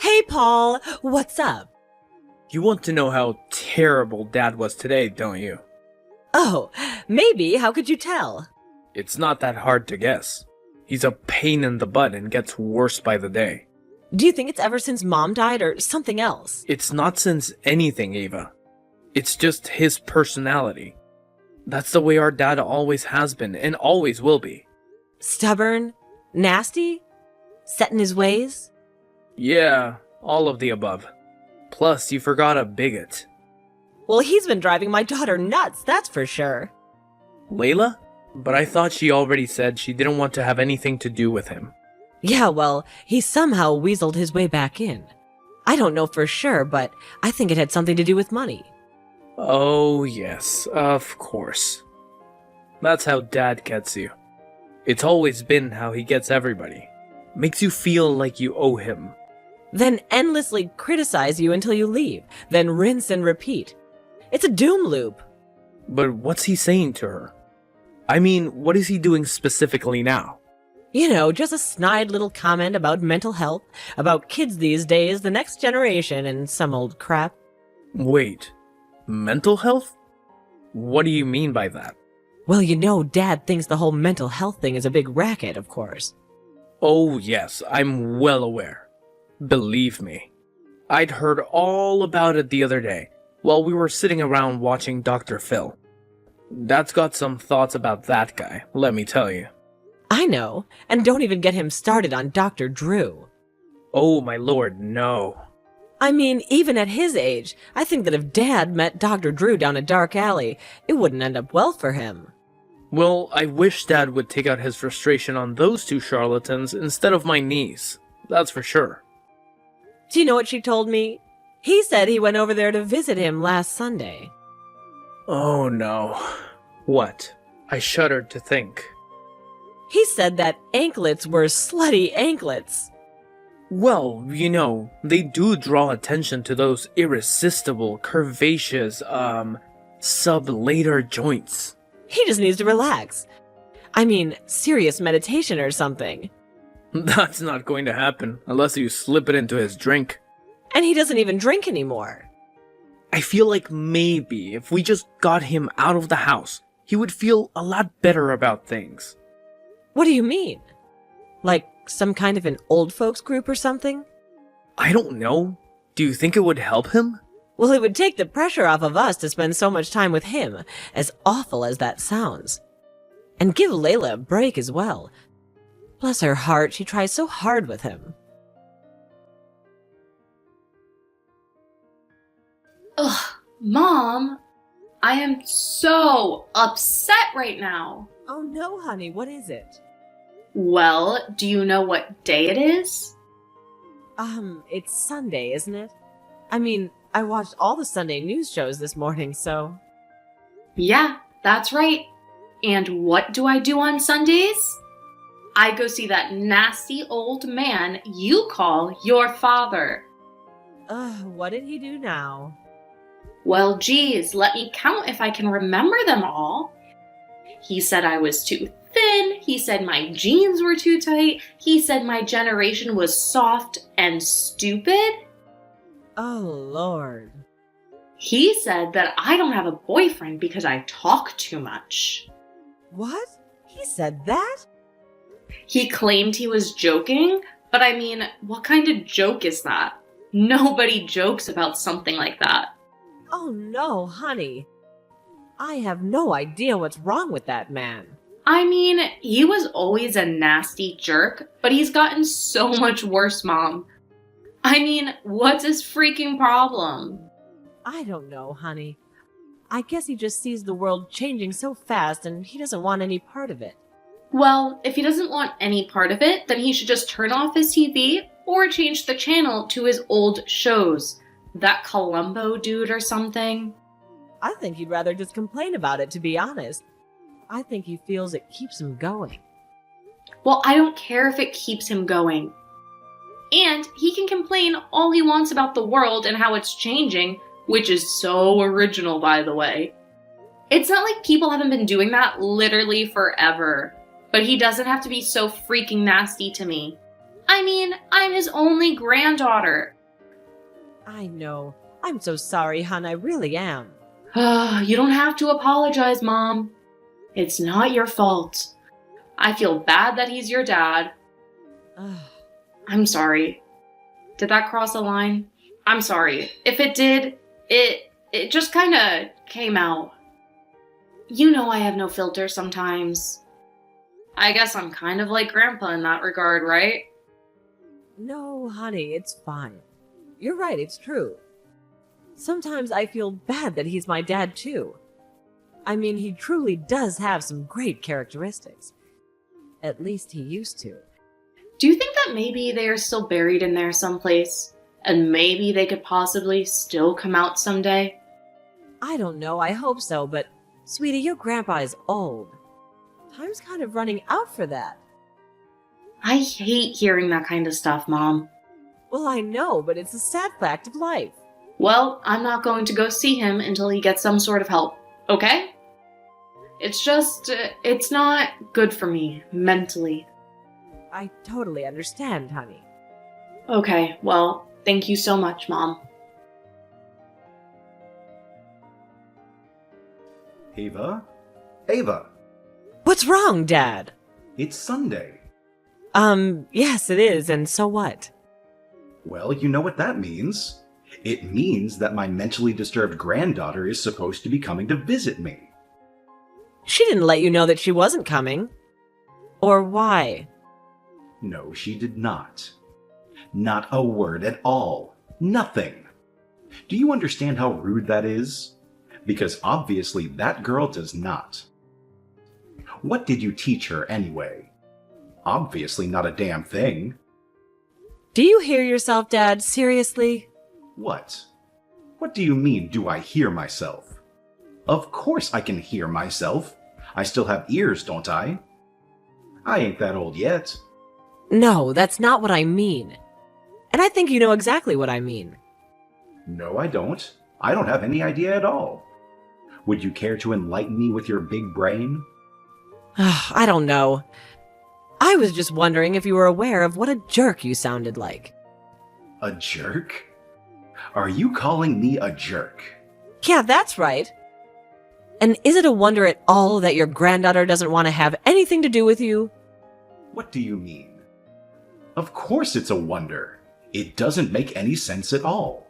Hey, Paul, what's up? You want to know how terrible Dad was today, don't you? Oh, maybe. How could you tell? It's not that hard to guess. He's a pain in the butt and gets worse by the day. Do you think it's ever since Mom died or something else? It's not since anything, Ava. It's just his personality. That's the way our dad always has been and always will be. Stubborn? Nasty? Set in his ways? Yeah, all of the above. Plus, you forgot a bigot. Well, he's been driving my daughter nuts, that's for sure. Layla? But I thought she already said she didn't want to have anything to do with him. Yeah, well, he somehow weaseled his way back in. I don't know for sure, but I think it had something to do with money. Oh, yes, of course. That's how Dad gets you. It's always been how he gets everybody. Makes you feel like you owe him. Then endlessly criticize you until you leave, then rinse and repeat. It's a doom loop. But what's he saying to her? I mean, what is he doing specifically now? You know, just a snide little comment about mental health, about kids these days, the next generation, and some old crap. Wait, mental health? What do you mean by that? Well, you know, Dad thinks the whole mental health thing is a big racket, of course. Oh yes, I'm well aware. Believe me. I'd heard all about it the other day, while we were sitting around watching Dr. Phil. Dad's got some thoughts about that guy, let me tell you. I know, and don't even get him started on Dr. Drew. Oh my lord, no. I mean, even at his age, I think that if Dad met Dr. Drew down a dark alley, it wouldn't end up well for him. Well, I wish Dad would take out his frustration on those two charlatans instead of my niece. That's for sure. Do you know what she told me? He said he went over there to visit him last Sunday. Oh no. What? I shuddered to think. He said that anklets were slutty anklets. Well, you know, they do draw attention to those irresistible, curvaceous, sublater joints. He just needs to relax. I mean, serious meditation or something. That's not going to happen unless you slip it into his drink. And he doesn't even drink anymore. I feel like maybe if we just got him out of the house, he would feel a lot better about things. What do you mean? Like some kind of an old folks group or something? I don't know. Do you think it would help him? Well, it would take the pressure off of us to spend so much time with him, as awful as that sounds. And give Layla a break as well. Bless her heart, she tries so hard with him. Ugh, Mom, I am so upset right now. Oh no, honey, what is it? Well, do you know what day it is? It's Sunday, isn't it? I mean, I watched all the Sunday news shows this morning, so... Yeah, that's right. And what do I do on Sundays? I go see that nasty old man you call your father. What did he do now? Well, geez, let me count if I can remember them all. He said I was too thin. He said my jeans were too tight. He said my generation was soft and stupid. Oh, Lord. He said that I don't have a boyfriend because I talk too much. What? He said that? He claimed he was joking, but I mean, what kind of joke is that? Nobody jokes about something like that. Oh no, honey. I have no idea what's wrong with that man. I mean, he was always a nasty jerk, but he's gotten so much worse, Mom. I mean, what's his freaking problem? I don't know, honey. I guess he just sees the world changing so fast and he doesn't want any part of it. Well, if he doesn't want any part of it, then he should just turn off his TV or change the channel to his old shows. That Columbo dude or something. I think he'd rather just complain about it, to be honest. I think he feels it keeps him going. Well, I don't care if it keeps him going. And he can complain all he wants about the world and how it's changing, which is so original, by the way. It's not like people haven't been doing that literally forever. But he doesn't have to be so freaking nasty to me. I mean, I'm his only granddaughter. I know. I'm so sorry, hon. I really am. You don't have to apologize, Mom. It's not your fault. I feel bad that he's your dad. Ugh. I'm sorry. Did that cross a line? I'm sorry. If it did, it just kinda came out. You know I have no filter sometimes. I guess I'm kind of like Grandpa in that regard, right? No, honey, it's fine. You're right, it's true. Sometimes I feel bad that he's my dad, too. I mean, he truly does have some great characteristics. At least he used to. Do you think that maybe they are still buried in there someplace? And maybe they could possibly still come out someday? I don't know, I hope so, but sweetie, your grandpa is old. Time's kind of running out for that. I hate hearing that kind of stuff, Mom. Well, I know, but it's a sad fact of life. Well, I'm not going to go see him until he gets some sort of help, okay? It's just, it's not good for me, mentally. I totally understand, honey. Okay, well, thank you so much, Mom. Ava? Ava! What's wrong, Dad? It's Sunday. Yes, it is, and so what? Well, you know what that means. It means that my mentally disturbed granddaughter is supposed to be coming to visit me. She didn't let you know that she wasn't coming. Or why? No, she did not. Not a word at all. Nothing. Do you understand how rude that is? Because obviously that girl does not. What did you teach her anyway? Obviously not a damn thing. Do you hear yourself, Dad? Seriously? What? What do you mean, do I hear myself? Of course I can hear myself. I still have ears, don't I? I ain't that old yet. No, that's not what I mean. And I think you know exactly what I mean. No, I don't. I don't have any idea at all. Would you care to enlighten me with your big brain? I don't know. I was just wondering if you were aware of what a jerk you sounded like. A jerk? Are you calling me a jerk? Yeah, that's right. And is it a wonder at all that your granddaughter doesn't want to have anything to do with you? What do you mean? Of course it's a wonder. It doesn't make any sense at all.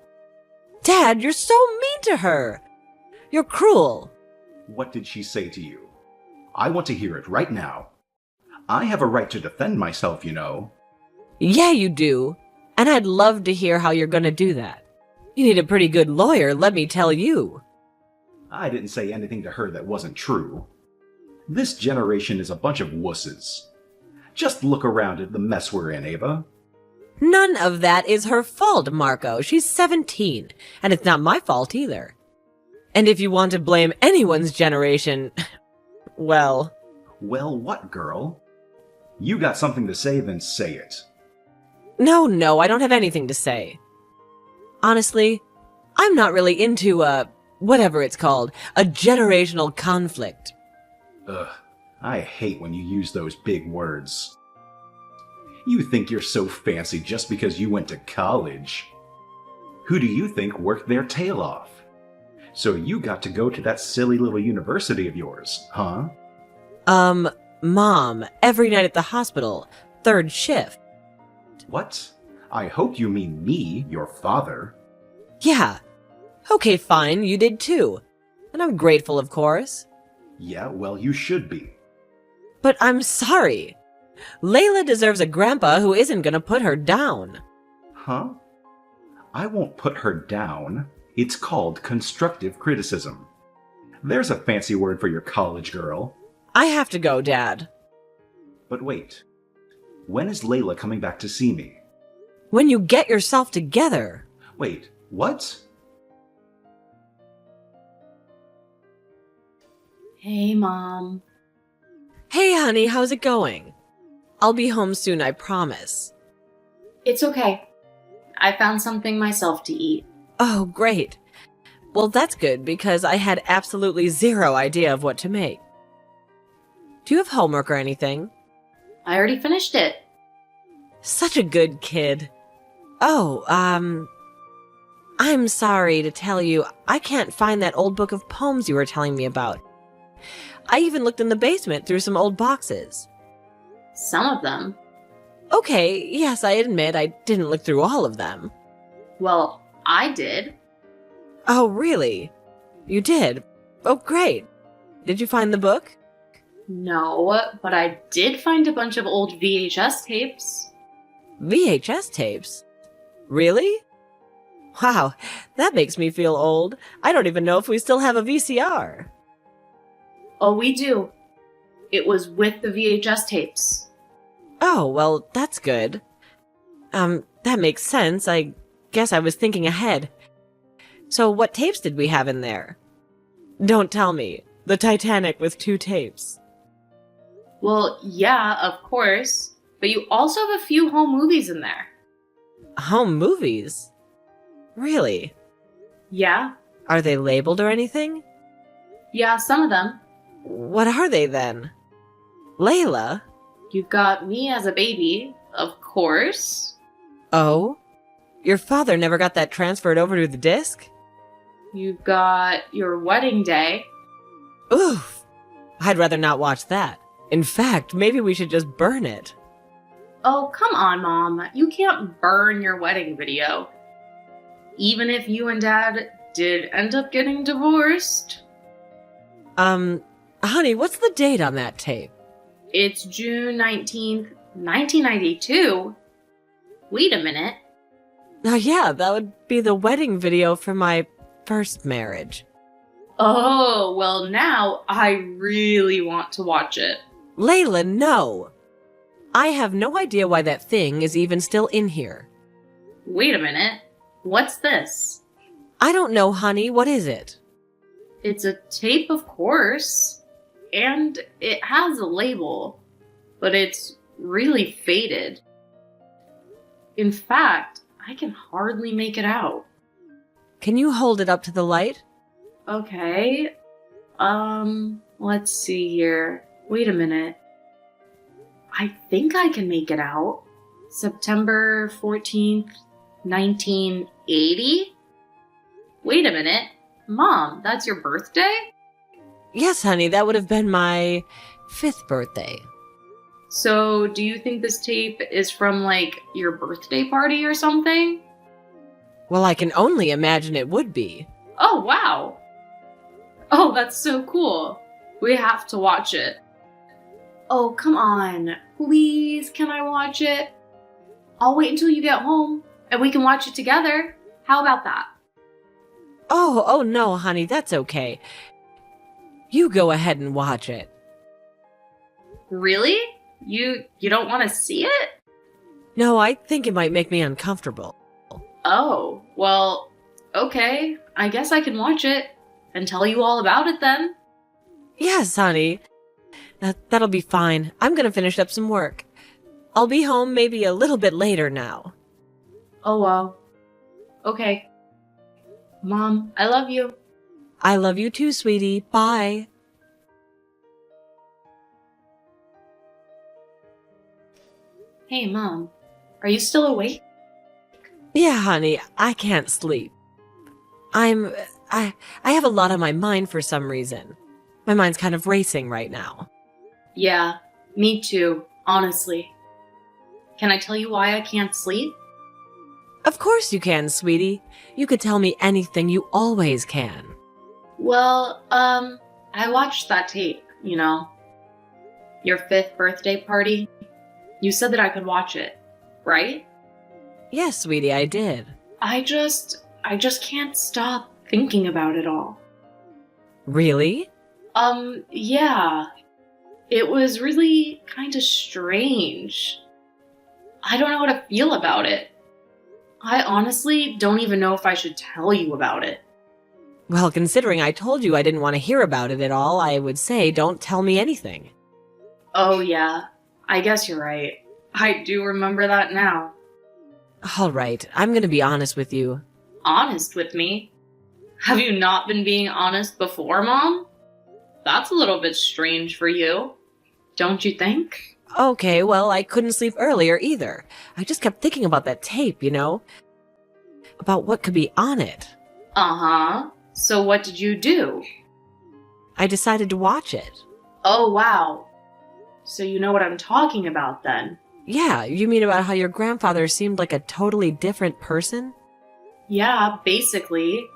Dad, you're so mean to her. You're cruel. What did she say to you? I want to hear it right now. I have a right to defend myself, you know. Yeah, you do. And I'd love to hear how you're gonna do that. You need a pretty good lawyer, let me tell you. I didn't say anything to her that wasn't true. This generation is a bunch of wusses. Just look around at the mess we're in, Ava. None of that is her fault, Marco. She's 17, and it's not my fault either. And if you want to blame anyone's generation, well... Well, what, girl? You got something to say, then say it. No, I don't have anything to say. Honestly, I'm not really into, whatever it's called, a generational conflict. Ugh, I hate when you use those big words. You think you're so fancy just because you went to college. Who do you think worked their tail off? So you got to go to that silly little university of yours, huh? Mom, every night at the hospital, 3rd shift. What? I hope you mean me, your father. Yeah. Okay, fine, you did too. And I'm grateful, of course. Yeah, well, you should be. But I'm sorry. Layla deserves a grandpa who isn't gonna put her down. Huh? I won't put her down. It's called constructive criticism. There's a fancy word for your college girl. I have to go, Dad. But wait. When is Layla coming back to see me? When you get yourself together. Wait, what? Hey, Mom. Hey, honey, how's it going? I'll be home soon, I promise. It's okay. I found something myself to eat. Oh, great. Well, that's good, because I had absolutely zero idea of what to make. Do you have homework or anything? I already finished it. Such a good kid. Oh, I'm sorry to tell you, I can't find that old book of poems you were telling me about. I even looked in the basement through some old boxes. Some of them. Okay, yes, I admit I didn't look through all of them. Well, I did. Oh, really? You did? Oh, great. Did you find the book? No, but I did find a bunch of old VHS tapes. VHS tapes? Really? Wow, that makes me feel old. I don't even know if we still have a VCR. Oh, we do. It was with the VHS tapes. Oh, well, that's good. That makes sense. I guess I was thinking ahead. So what tapes did we have in there? Don't tell me. The Titanic with 2 tapes. Well, yeah, of course. But you also have a few home movies in there. Home movies? Really? Yeah? Are they labeled or anything? Yeah, some of them. What are they then? Layla? You've got me as a baby, of course. Oh? Your father never got that transferred over to the disc? You've got your wedding day. Oof! I'd rather not watch that. In fact, maybe we should just burn it. Oh, come on, Mom. You can't burn your wedding video. Even if you and Dad did end up getting divorced. Honey, what's the date on that tape? It's June 19th, 1992. Wait a minute. Oh yeah, that would be the wedding video for my first marriage. Oh, well now I really want to watch it. Layla, no! I have no idea why that thing is even still in here. Wait a minute. What's this? I don't know, honey. What is it? It's a tape, of course. And it has a label, but it's really faded. In fact, I can hardly make it out. Can you hold it up to the light? Okay. Let's see here. Wait a minute. I think I can make it out. September 14th, 1980? Wait a minute. Mom, that's your birthday? Yes, honey, that would have been my 5th birthday. So, do you think this tape is from, like, your birthday party or something? Well, I can only imagine it would be. Oh, wow. Oh, that's so cool. We have to watch it. Oh, come on. Please, can I watch it? I'll wait until you get home, and we can watch it together. How about that? Oh no, honey, that's okay. You go ahead and watch it. Really? You don't want to see it? No, I think it might make me uncomfortable. Oh, well, okay. I guess I can watch it and tell you all about it then. Yes, honey. That'll be fine. I'm gonna finish up some work. I'll be home maybe a little bit later now. Oh, well. Okay. Mom, I love you. I love you too, sweetie. Bye. Hey, Mom. Are you still awake? Yeah, honey, I can't sleep. I have a lot on my mind for some reason. My mind's kind of racing right now. Yeah, me too, honestly. Can I tell you why I can't sleep? Of course you can, sweetie. You could tell me anything. You always can. Well, I watched that tape, you know. Your 5th birthday party. You said that I could watch it, right? Yes, sweetie, I did. I just can't stop thinking about it all. Really? Yeah. It was really kind of strange. I don't know how to feel about it. I honestly don't even know if I should tell you about it. Well, considering I told you I didn't want to hear about it at all, I would say don't tell me anything. Oh yeah, I guess you're right. I do remember that now. All right, I'm gonna be honest with you. Honest with me? Have you not been being honest before, Mom? That's a little bit strange for you, don't you think? Okay, well, I couldn't sleep earlier either. I just kept thinking about that tape, about what could be on it. Uh-huh. So what did you do? I decided to watch it. Oh, wow. So you know what I'm talking about then? Yeah, you mean about how your grandfather seemed like a totally different person? Yeah, basically.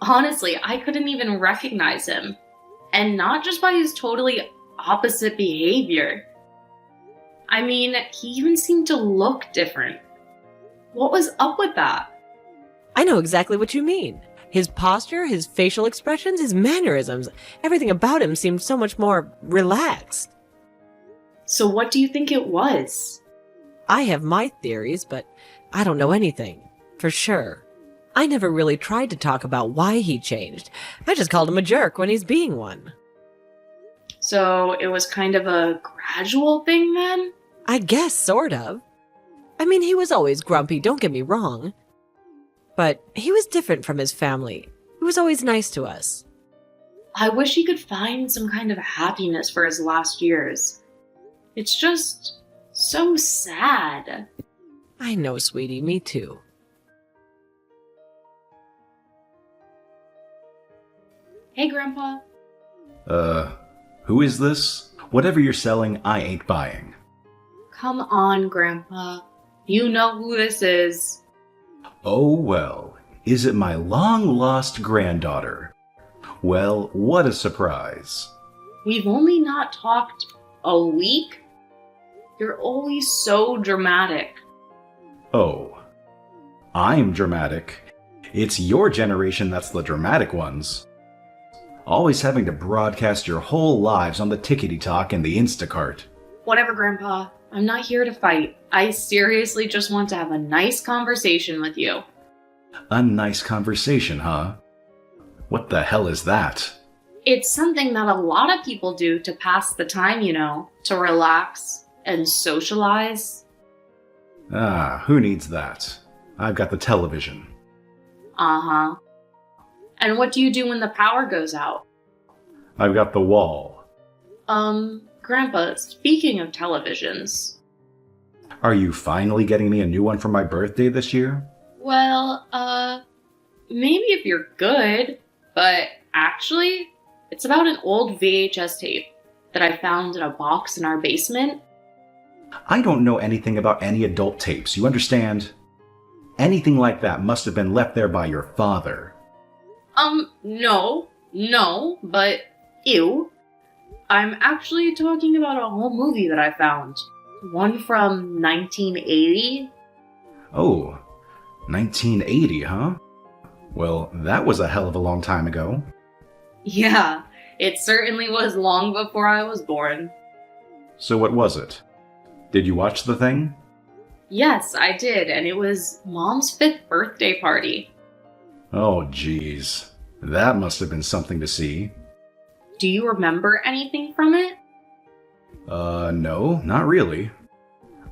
Honestly, I couldn't even recognize him. And not just by his totally opposite behavior. I mean, he even seemed to look different. What was up with that? I know exactly what you mean. His posture, his facial expressions, his mannerisms, everything about him seemed so much more relaxed. So what do you think it was? I have my theories, but I don't know anything, for sure. I never really tried to talk about why he changed. I just called him a jerk when he's being one. So it was kind of a gradual thing then? I guess, sort of. I mean, he was always grumpy, don't get me wrong. But he was different from his family. He was always nice to us. I wish he could find some kind of happiness for his last years. It's just so sad. I know, sweetie, me too. Hey, Grandpa. Who is this? Whatever you're selling, I ain't buying. Come on, Grandpa. You know who this is. Oh, well, is it my long-lost granddaughter? Well, what a surprise. We've only not talked a week? You're always so dramatic. Oh, I'm dramatic. It's your generation that's the dramatic ones. Always having to broadcast your whole lives on the tickety-talk and the Instacart. Whatever, Grandpa. I'm not here to fight. I seriously just want to have a nice conversation with you. A nice conversation, huh? What the hell is that? It's something that a lot of people do to pass the time, to relax and socialize. Ah, who needs that? I've got the television. Uh-huh. And what do you do when the power goes out? I've got the wall. Grandpa, speaking of televisions. Are you finally getting me a new one for my birthday this year? Well, maybe if you're good, but actually, it's about an old VHS tape that I found in a box in our basement. I don't know anything about any adult tapes, you understand? Anything like that must have been left there by your father. No, but ew. I'm actually talking about a whole movie that I found. One from 1980. Oh, 1980, huh? Well, that was a hell of a long time ago. Yeah, it certainly was long before I was born. So what was it? Did you watch the thing? Yes, I did, and it was Mom's 5th birthday party. Oh, geez. That must have been something to see. Do you remember anything from it? No, not really.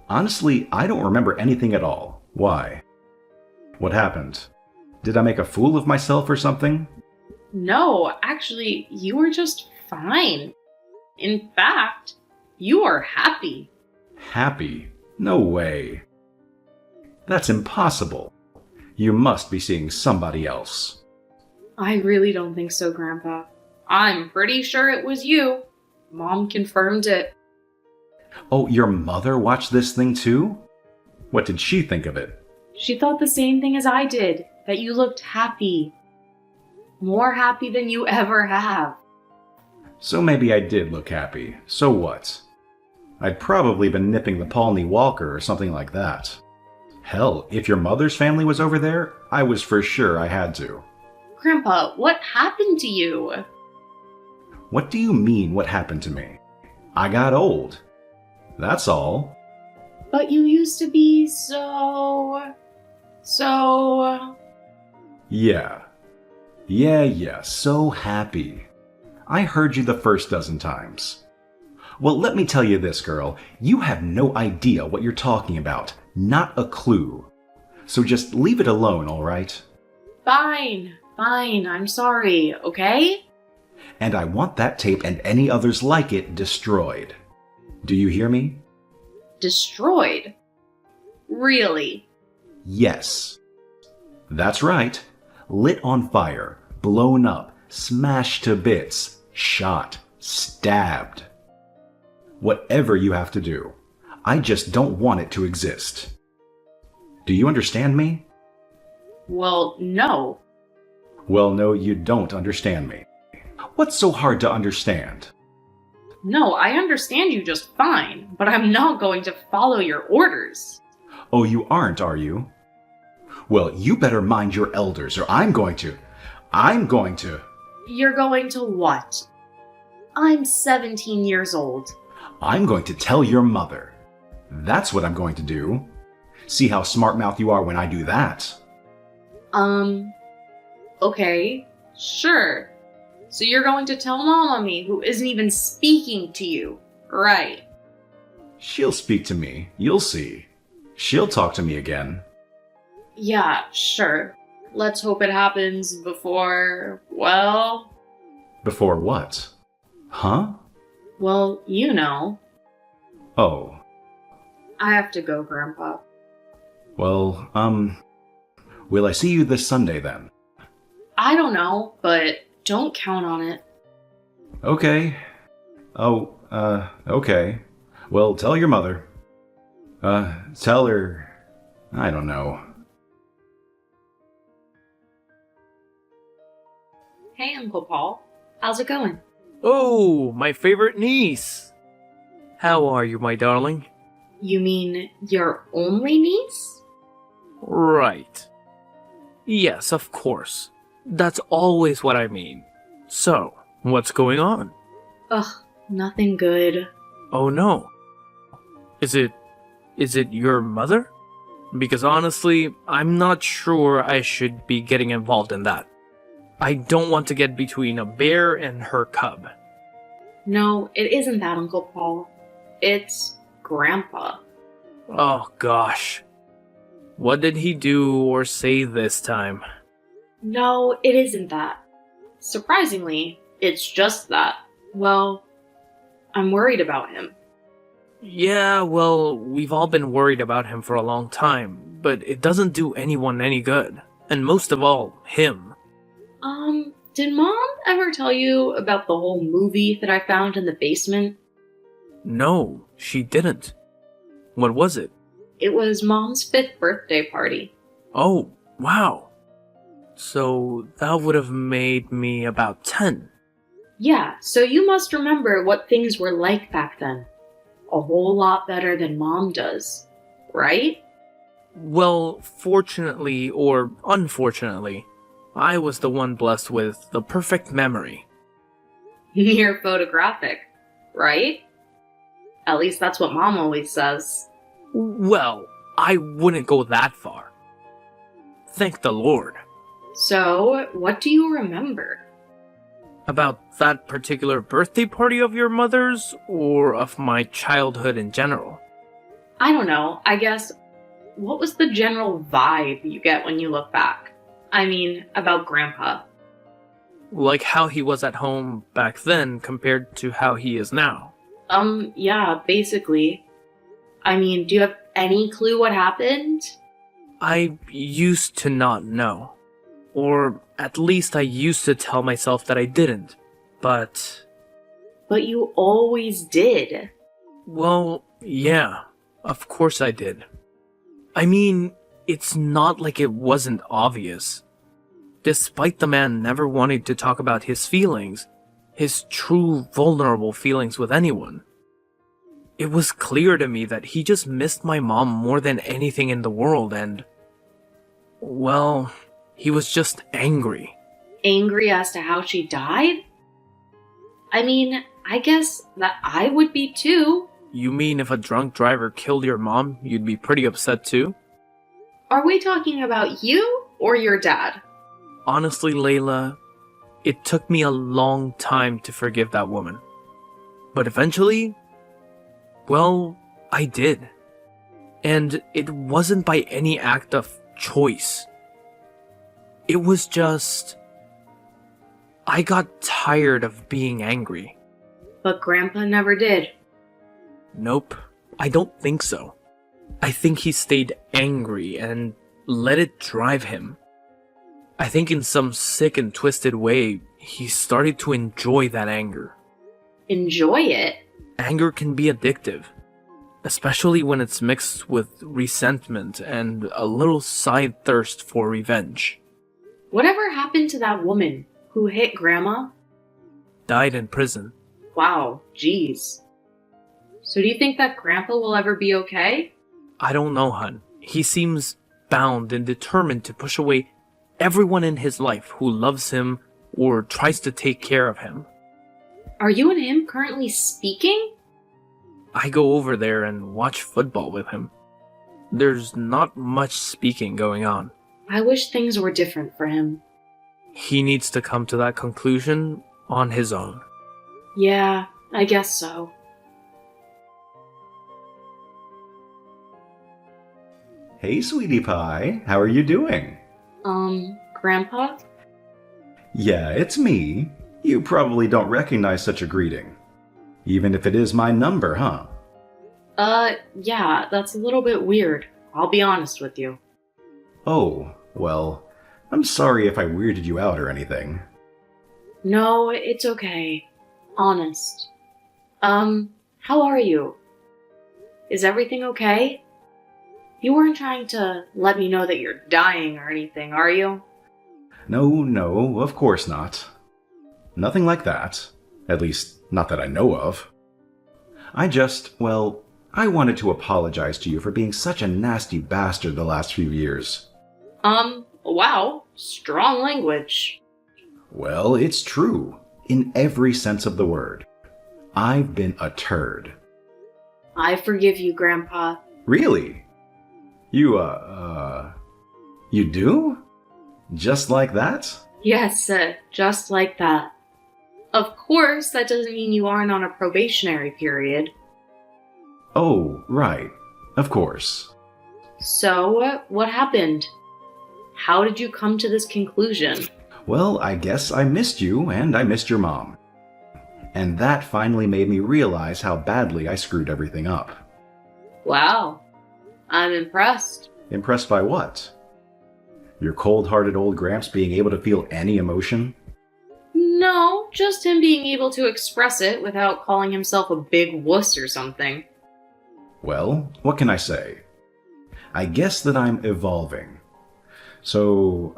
Honestly, I don't remember anything at all. Why? What happened? Did I make a fool of myself or something? No, actually, you were just fine. In fact, you are happy. Happy? No way. That's impossible. You must be seeing somebody else. I really don't think so, Grandpa. I'm pretty sure it was you. Mom confirmed it. Oh, your mother watched this thing too? What did she think of it? She thought the same thing as I did, that you looked happy. More happy than you ever have. So maybe I did look happy. So what? I'd probably been nipping the Pawnee Walker or something like that. Hell, if your mother's family was over there, I was for sure I had to. Grandpa, what happened to you? What do you mean, what happened to me? I got old. That's all. But you used to be so... Yeah, so happy. I heard you the first dozen times. Well, let me tell you this, girl. You have no idea what you're talking about. Not a clue. So just leave it alone, all right? Fine, I'm sorry, okay? And I want that tape and any others like it destroyed. Do you hear me? destroyed. Really? Yes. That's right. Lit on fire, blown up, smashed to bits, shot, stabbed. Whatever you have to do, I just don't want it to exist. Do you understand me? Well, no. Well, no, you don't understand me. What's so hard to understand? No, I understand you just fine, but I'm not going to follow your orders. Oh, you aren't, are you? Well, you better mind your elders, or I'm going to. You're going to what? I'm 17 years old. I'm going to tell your mother. That's what I'm going to do. See how smart-mouthed you are when I do that. Okay, sure. So you're going to tell Mom on me, who isn't even speaking to you, right? She'll speak to me. You'll see. She'll talk to me again. Yeah, sure. Let's hope it happens before, well... Before what? Huh? Well, you know. Oh. I have to go, Grandpa. Well, will I see you this Sunday then? I don't know, but don't count on it. Okay. Oh, okay. Well, tell your mother. Tell her... I don't know. Hey, Uncle Paul. How's it going? Oh, my favorite niece. How are you, my darling? You mean your only niece? Right. Yes, of course. That's always what I mean. So, what's going on? Ugh, nothing good. Oh no. Is it your mother? Because honestly, I'm not sure I should be getting involved in that. I don't want to get between a bear and her cub. No, it isn't that, Uncle Paul. It's Grandpa. Oh gosh. What did he do or say this time? No, it isn't that. Surprisingly, it's just that. Well, I'm worried about him. Yeah, well, we've all been worried about him for a long time, but it doesn't do anyone any good. And most of all, him. Did Mom ever tell you about the whole movie that I found in the basement? No, she didn't. What was it? It was Mom's 5th birthday party. Oh, wow. So that would have made me about 10. Yeah, so you must remember what things were like back then. A whole lot better than Mom does, right? Well, fortunately or unfortunately, I was the one blessed with the perfect memory. Near photographic, right? At least that's what Mom always says. Well, I wouldn't go that far. Thank the Lord. So, what do you remember? About that particular birthday party of your mother's, or of my childhood in general? I don't know, I guess, what was the general vibe you get when you look back? I mean, about Grandpa. Like how he was at home back then compared to how he is now. Yeah, basically. I mean, do you have any clue what happened? I used to not know. Or at least I used to tell myself that I didn't. But you always did. well, yeah, of course I did. I mean, it's not like it wasn't obvious. Despite the man never wanting to talk about his feelings, his true vulnerable feelings with anyone, it was clear to me that he just missed my mom more than anything in the world and, well, he was just angry. Angry as to how she died? I mean, I guess that I would be too. You mean if a drunk driver killed your mom, you'd be pretty upset too? Are we talking about you or your dad? Honestly, Layla, it took me a long time to forgive that woman. But eventually, well, I did. And it wasn't by any act of choice. It was just... I got tired of being angry. But Grandpa never did. Nope, I don't think so. I think he stayed angry and let it drive him. I think in some sick and twisted way, he started to enjoy that anger. Enjoy it? Anger can be addictive, especially when it's mixed with resentment and a little side thirst for revenge. Whatever happened to that woman who hit Grandma? Died in prison. Wow, geez. So do you think that Grandpa will ever be okay? I don't know, hun. He seems bound and determined to push away everyone in his life who loves him or tries to take care of him. Are you and him currently speaking? I go over there and watch football with him. There's not much speaking going on. I wish things were different for him. He needs to come to that conclusion on his own. Yeah, I guess so. Hey, sweetie pie, how are you doing? Grandpa? Yeah, it's me. You probably don't recognize such a greeting. Even if it is my number, huh? Yeah, that's a little bit weird. I'll be honest with you. Oh, well, I'm sorry if I weirded you out or anything. No, it's okay. Honest. How are you? Is everything okay? You weren't trying to let me know that you're dying or anything, are you? No, of course not. Nothing like that. At least, not that I know of. I wanted to apologize to you for being such a nasty bastard the last few years. Wow. Strong language. Well, it's true. In every sense of the word. I've been a turd. I forgive you, Grandpa. Really? You do? Just like that? Yes, just like that. Of course, that doesn't mean you aren't on a probationary period. Oh, right. Of course. So, what happened? How did you come to this conclusion? Well, I guess I missed you, and I missed your mom. And that finally made me realize how badly I screwed everything up. Wow. I'm impressed. Impressed by what? Your cold-hearted old Gramps being able to feel any emotion? No, just him being able to express it without calling himself a big wuss or something. Well, what can I say? I guess that I'm evolving. So,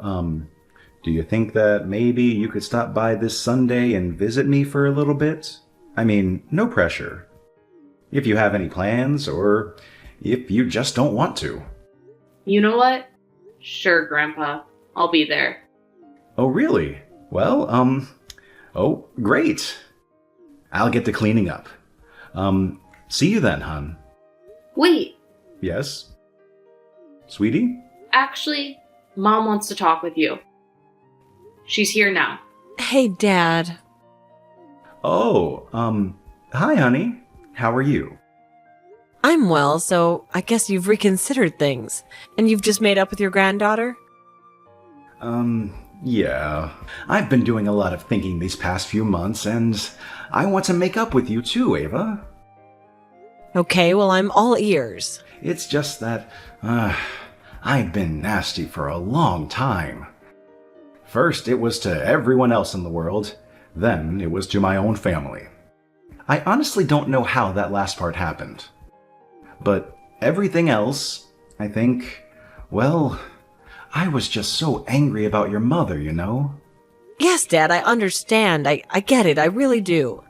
do you think that maybe you could stop by this Sunday and visit me for a little bit? I mean, no pressure. If you have any plans, or if you just don't want to. You know what? Sure, Grandpa. I'll be there. Oh, really? Well, oh, great. I'll get to cleaning up. See you then, hun. Wait, Yes? Sweetie? actually, Mom wants to talk with you. She's here now. Hey, Dad. Oh, hi, honey. How are you? I'm well, so I guess you've reconsidered things. And you've just made up with your granddaughter? Yeah. I've been doing a lot of thinking these past few months, and I want to make up with you too, Ava. Okay, well, I'm all ears. It's just that, I've been nasty for a long time. First, it was to everyone else in the world. Then, it was to my own family. I honestly don't know how that last part happened. But everything else, I think, well, I was just so angry about your mother, you know? Yes, Dad, I understand. I get it. I really do.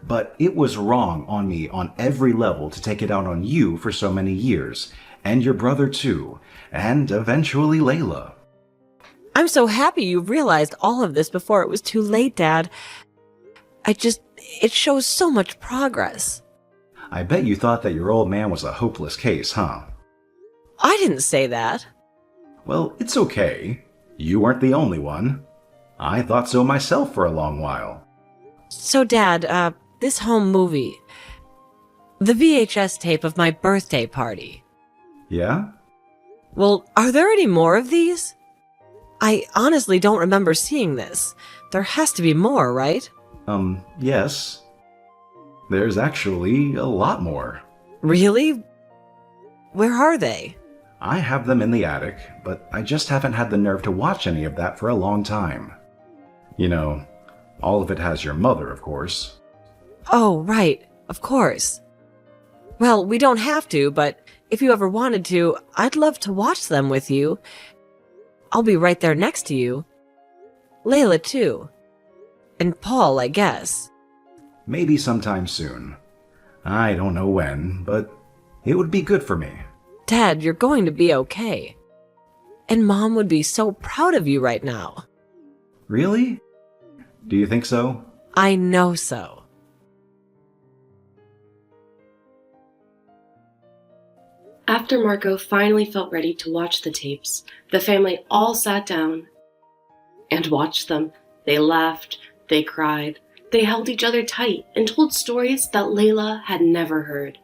But it was wrong on me on every level to take it out on you for so many years, and your brother too, and eventually Layla. I'm so happy you realized all of this before it was too late, Dad. It shows so much progress. I bet you thought that your old man was a hopeless case, huh? I didn't say that. Well, it's okay. You weren't the only one. I thought so myself for a long while. So, Dad, this home movie. The VHS tape of my birthday party. Yeah? Well, are there any more of these? I honestly don't remember seeing this. There has to be more, right? Yes. There's actually a lot more. Really? Where are they? I have them in the attic, but I just haven't had the nerve to watch any of that for a long time. You know, all of it has your mother, of course. Oh, right. Of course. Well, we don't have to, but if you ever wanted to, I'd love to watch them with you. I'll be right there next to you. Layla, too. And Paul, I guess. Maybe sometime soon. I don't know when, but it would be good for me. Dad, you're going to be okay. And Mom would be so proud of you right now. Really? Do you think so? I know so. After Marco finally felt ready to watch the tapes, the family all sat down and watched them. They laughed, they cried, they held each other tight and told stories that Layla had never heard.